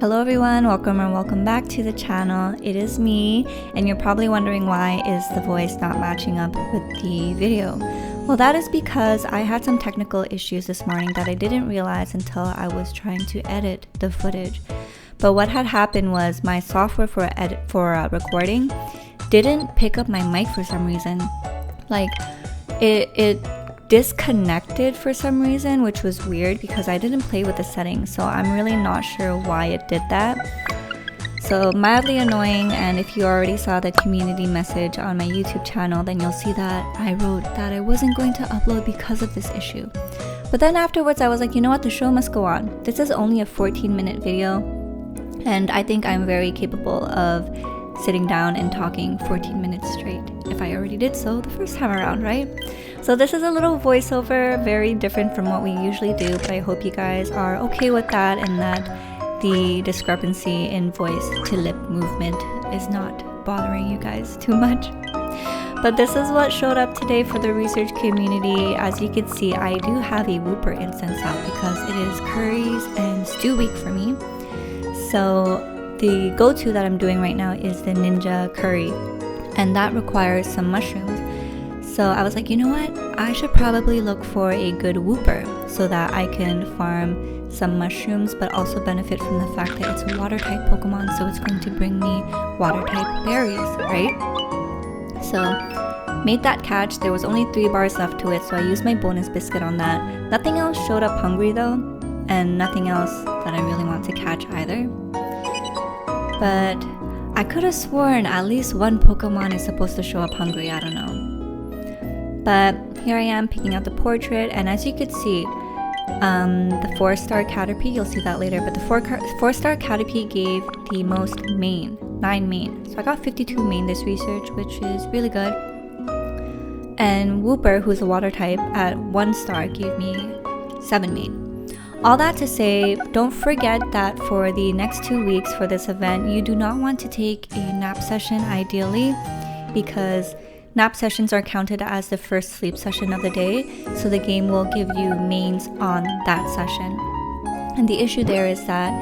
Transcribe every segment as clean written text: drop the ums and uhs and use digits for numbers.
Hello everyone, welcome back to the channel. It is me, and you're probably wondering why is the voice not matching up with the video. Well, that is because I had some technical issues this morning that I didn't realize until I was trying to edit the footage. But what had happened was my software for recording didn't pick up my mic for some reason. Like it disconnected for some reason, which was weird because I didn't play with the settings, so I'm really not sure why it did that. So mildly annoying, and if you already saw the community message on my YouTube channel, then you'll see that I wrote that I wasn't going to upload because of this issue. But then afterwards I was like, you know what, the show must go on. This is only a 14-minute video, and I think I'm very capable of sitting down and talking 14 minutes straight if I already did so the first time around, right? So this is a little voiceover, very different from what we usually do, but I hope you guys are okay with that and that the discrepancy in voice to lip movement is not bothering you guys too much. But this is what showed up today for the research community. As you can see, I do have a Wooper instance out because it is curries and stew week for me. So the go-to that I'm doing right now is the ninja curry, and that requires some mushrooms. So I was like, you know what, I should probably look for a good Wooper so that I can farm some mushrooms but also benefit from the fact that it's a water type Pokemon, so it's going to bring me water type berries, right? So made that catch. There was only 3 bars left to it, so I used my bonus biscuit on that. Nothing else showed up hungry though, and nothing else that I really want to catch either. But I could have sworn at least one Pokemon is supposed to show up hungry, I don't know. But here I am picking out the portrait, and as you could see, the 4-star Caterpie, you'll see that later, but the 4-star Caterpie gave the most main, 9 main. So I got 52 main this research, which is really good. And Wooper, who's a water type, at 1 star gave me 7 main. All that to say, don't forget that for the next 2 weeks for this event, you do not want to take a nap session ideally, because nap sessions are counted as the first sleep session of the day, so the game will give you mains on that session. And the issue there is that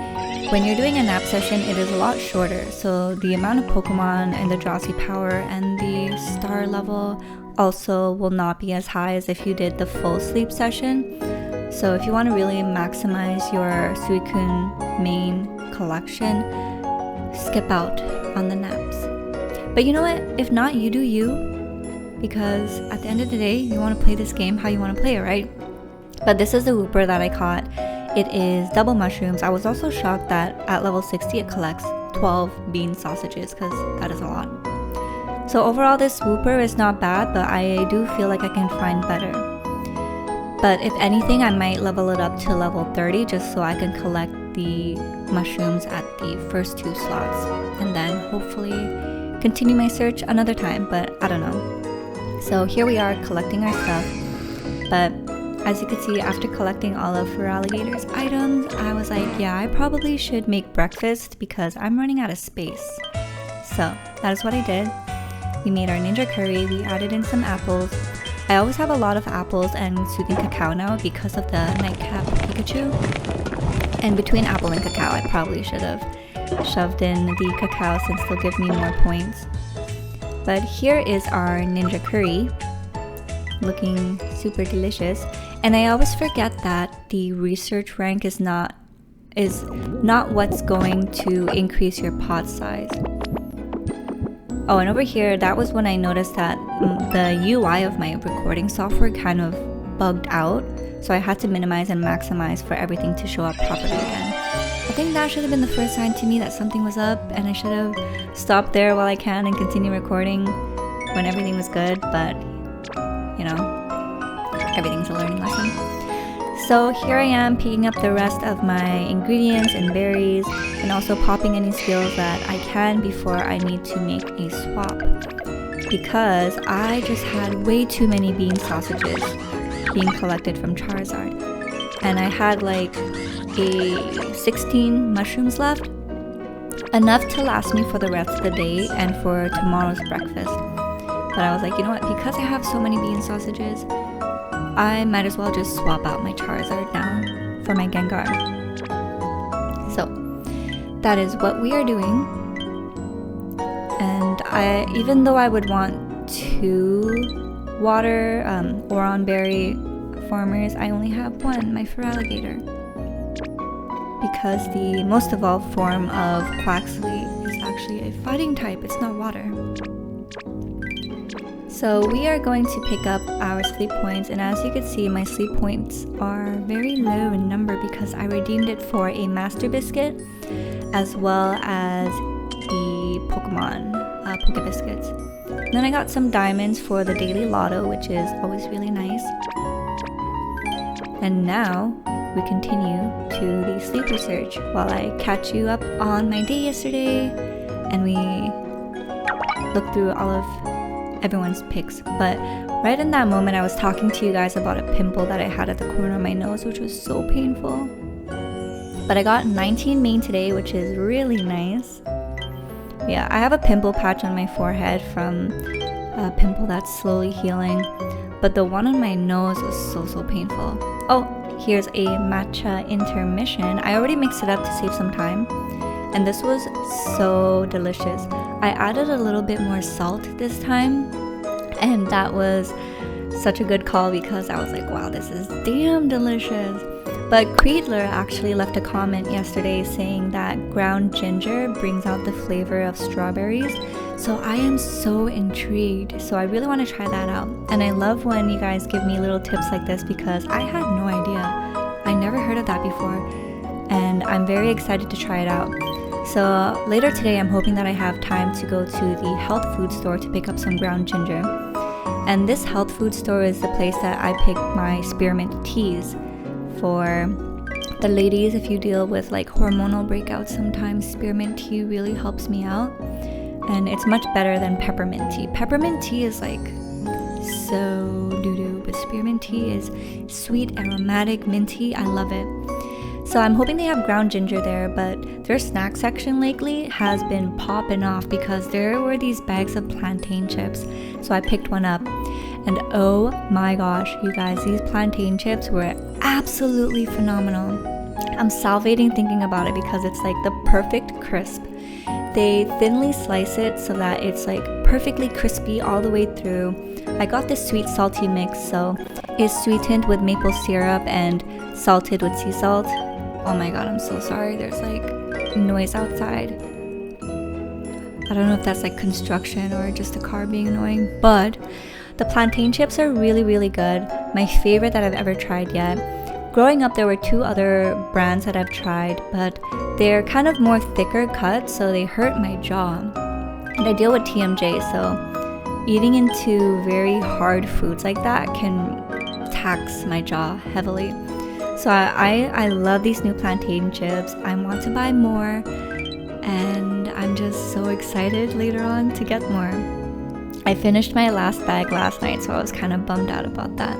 when you're doing a nap session, it is a lot shorter, so the amount of Pokemon and the drowsy power and the star level also will not be as high as if you did the full sleep session. So if you want to really maximize your Suicune main collection, skip out on the naps. But you know what? If not, you do you. Because at the end of the day, you want to play this game how you want to play it, right? But this is the Wooper that I caught. It is double mushrooms. I was also shocked that at level 60 it collects 12 bean sausages, because that is a lot. So overall, this Wooper is not bad, but I do feel like I can find better. But if anything, I might level it up to level 30 just so I can collect the mushrooms at the first 2 slots, and then hopefully continue my search another time, but I don't know. So here we are collecting our stuff, but as you can see, after collecting all of Feraligator's items, I was like, yeah, I probably should make breakfast because I'm running out of space. So that is what I did. We made our ninja curry, we added in some apples. I always have a lot of apples and soothing cacao now because of the nightcap Pikachu. And between apple and cacao, I probably should have shoved in the cacao since they'll give me more points. But here is our ninja curry, looking super delicious. And I always forget that the research rank is not what's going to increase your pot size. Oh, and over here, that was when I noticed that the UI of my recording software kind of bugged out. So I had to minimize and maximize for everything to show up properly again. I think that should have been the first sign to me that something was up, and I should have stopped there while I can and continue recording when everything was good, but you know, everything's a learning lesson. So here I am picking up the rest of my ingredients and berries, and also popping any skills that I can before I need to make a swap, because I just had way too many bean sausages being collected from Charizard, and I had like 16 mushrooms left, enough to last me for the rest of the day and for tomorrow's breakfast. But I was like, you know what, because I have so many bean sausages, I might as well just swap out my Charizard now for my Gengar. So that is what we are doing. And even though I would want 2 water Oron berry farmers, I only have 1, my Feraligatr. Because the most evolved form of Quaxley is actually a fighting type, it's not water. So we are going to pick up our sleep points, and as you can see, my sleep points are very low in number because I redeemed it for a Master Biscuit as well as the Pokemon Poke Biscuits. Then I got some diamonds for the Daily Lotto, which is always really nice. And now we continue to the sleep research while I catch you up on my day yesterday and we look through all of everyone's picks. But right in that moment I was talking to you guys about a pimple that I had at the corner of my nose, which was so painful. But I got 19 main today, which is really nice. Yeah, I have a pimple patch on my forehead from a pimple that's slowly healing, but the one on my nose was so painful. Oh, here's a matcha intermission. I already mixed it up to save some time, and this was so delicious. I added a little bit more salt this time, and that was such a good call because I was like, wow, this is damn delicious. But Creedler actually left a comment yesterday saying that ground ginger brings out the flavor of strawberries. So I am so intrigued. So I really want to try that out. And I love when you guys give me little tips like this because I had no idea. I never heard of that before. And I'm very excited to try it out. So later today, I'm hoping that I have time to go to the health food store to pick up some ground ginger. And this health food store is the place that I pick my spearmint teas. For the ladies, if you deal with like hormonal breakouts sometimes, spearmint tea really helps me out, and it's much better than peppermint tea. Peppermint tea is like so doo-doo, but spearmint tea is sweet, aromatic, minty. I love it. So I'm hoping they have ground ginger there, but their snack section lately has been popping off because there were these bags of plantain chips. So I picked one up, and oh my gosh, you guys, these plantain chips were absolutely phenomenal. I'm salivating thinking about it because it's like the perfect crisp. They thinly slice it so that it's like perfectly crispy all the way through. I got this sweet salty mix, so it's sweetened with maple syrup and salted with sea salt. Oh my god, I'm so sorry, there's like noise outside. I don't know if that's like construction or just a car being annoying, but the plantain chips are really good. My favorite that I've ever tried yet. Growing up, there were 2 other brands that I've tried, but they're kind of more thicker cut, so they hurt my jaw. And I deal with TMJ, so eating into very hard foods like that can tax my jaw heavily. So I love these new plantain chips. I want to buy more, and I'm just so excited later on to get more. I finished my last bag last night, so I was kind of bummed out about that.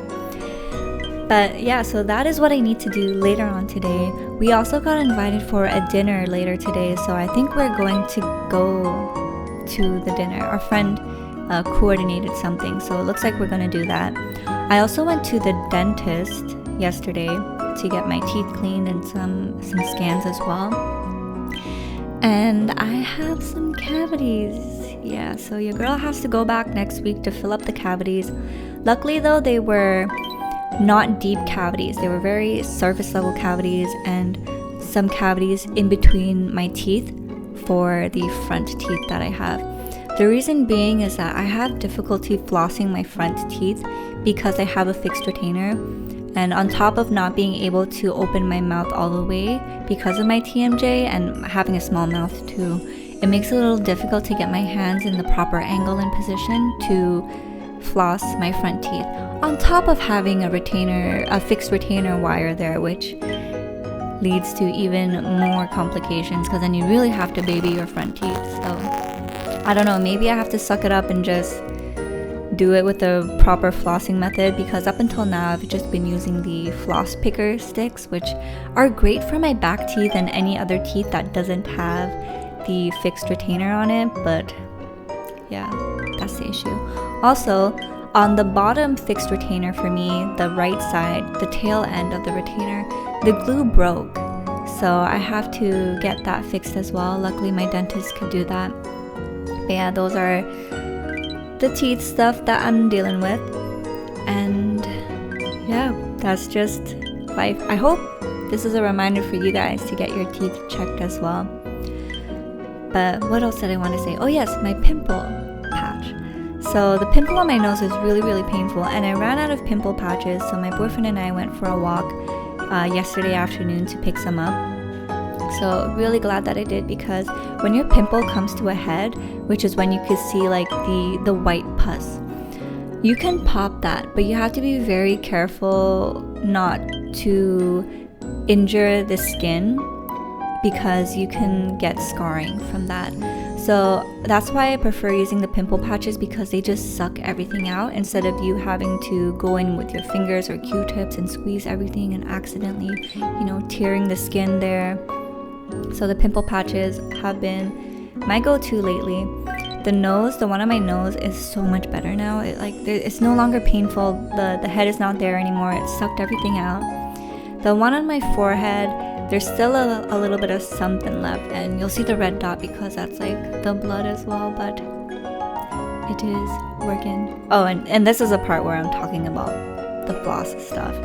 But yeah, so that is what I need to do later on today. We also got invited for a dinner later today, so I think we're going to go to the dinner. Our friend coordinated something, so it looks like we're going to do that. I also went to the dentist yesterday to get my teeth cleaned and some scans as well. And I have some cavities. Yeah, so your girl has to go back next week to fill up the cavities. Luckily though, they were not deep cavities. They were very surface level cavities and some cavities in between my teeth for the front teeth that I have. The reason being is that I have difficulty flossing my front teeth because I have a fixed retainer. And on top of not being able to open my mouth all the way because of my TMJ and having a small mouth too, it makes it a little difficult to get my hands in the proper angle and position to floss my front teeth. On top of having a fixed retainer wire there, which leads to even more complications because then you really have to baby your front teeth. So I don't know, maybe I have to suck it up and just do it with the proper flossing method, because up until now I've just been using the floss picker sticks, which are great for my back teeth and any other teeth that doesn't have the fixed retainer on it, but yeah, that's the issue. Also, on the bottom fixed retainer for me, the right side, the tail end of the retainer, the glue broke. so I have to get that fixed as well. Luckily my dentist could do that. But yeah, those are the teeth stuff that I'm dealing with, and yeah, that's just life. I hope this is a reminder for you guys to get your teeth checked as well. But what else did I want to say? Oh yes, my pimple patch. So the pimple on my nose is really painful, and I ran out of pimple patches, so my boyfriend and I went for a walk yesterday afternoon to pick some up. So really glad that I did, because when your pimple comes to a head, which is when you can see like the white pus, you can pop that, but you have to be very careful not to injure the skin, because you can get scarring from that. So that's why I prefer using the pimple patches, because they just suck everything out instead of you having to go in with your fingers or Q-tips and squeeze everything and accidentally, you know, tearing the skin there. So the pimple patches have been my go-to lately. The nose, the one on my nose is so much better now. It's no longer painful. The head is not there anymore. It sucked everything out. The one on my forehead, there's still a little bit of something left, and you'll see the red dot because that's like the blood as well, but it is working. Oh, and this is a part where I'm talking about the floss stuff.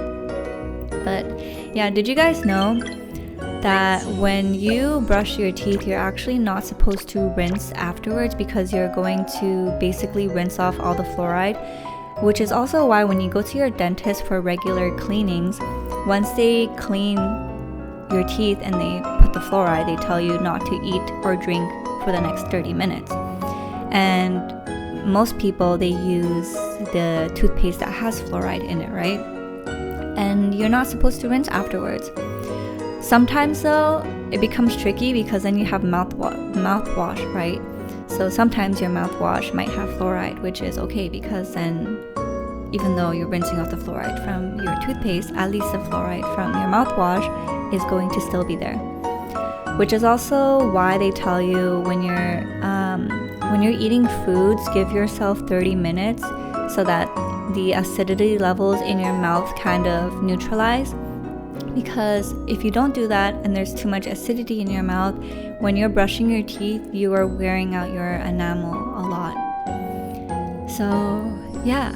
But yeah, did you guys know that when you brush your teeth, you're actually not supposed to rinse afterwards, because you're going to basically rinse off all the fluoride, which is also why when you go to your dentist for regular cleanings, once they clean your teeth and they put the fluoride, they tell you not to eat or drink for the next 30 minutes. And most people, they use the toothpaste that has fluoride in it, right? And you're not supposed to rinse afterwards. Sometimes though, it becomes tricky because then you have mouthwash, right? So sometimes your mouthwash might have fluoride, which is okay, because then even though you're rinsing off the fluoride from your toothpaste, at least the fluoride from your mouthwash is going to still be there. Which is also why they tell you when you're eating foods, give yourself 30 minutes so that the acidity levels in your mouth kind of neutralize. Because if you don't do that and there's too much acidity in your mouth, when you're brushing your teeth, you are wearing out your enamel a lot. So yeah,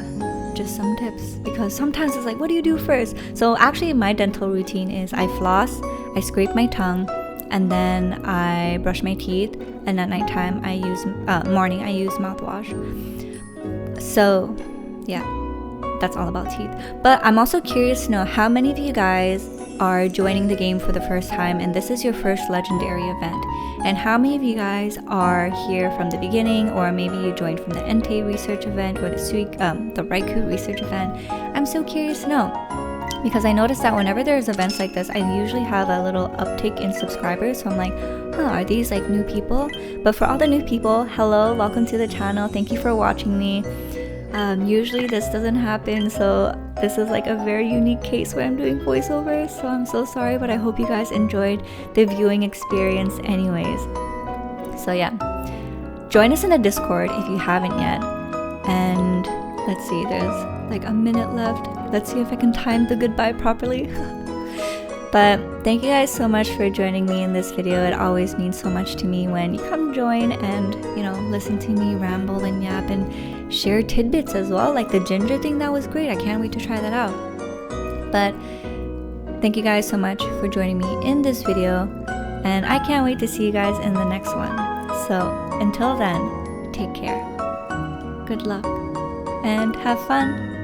just some tips, because sometimes it's like, what do you do first? So actually my dental routine is I floss, I scrape my tongue, and then I brush my teeth, and at nighttime morning I use mouthwash. So yeah, that's all about teeth. But I'm also curious to know how many of you guys are joining the game for the first time and this is your first legendary event, and how many of you guys are here from the beginning, or maybe you joined from the Entei research event or the Raikou research event. I'm so curious to know, because I noticed that whenever there's events like this, I usually have a little uptick in subscribers. So I'm like, are these like new people? But for all the new people, hello, welcome to the channel, thank you for watching me. Usually this doesn't happen, so this is like a very unique case where I'm doing voiceovers, so I'm so sorry, but I hope you guys enjoyed the viewing experience anyways. So yeah, join us in the Discord if you haven't yet. And let's see, there's like a minute left. Let's see if I can time the goodbye properly. But thank you guys so much for joining me in this video. It always means so much to me when you come join and, you know, listen to me ramble and yap and share tidbits as well. Like the ginger thing, that was great. I can't wait to try that out. But thank you guys so much for joining me in this video, and I can't wait to see you guys in the next one. So until then, take care, good luck, and have fun.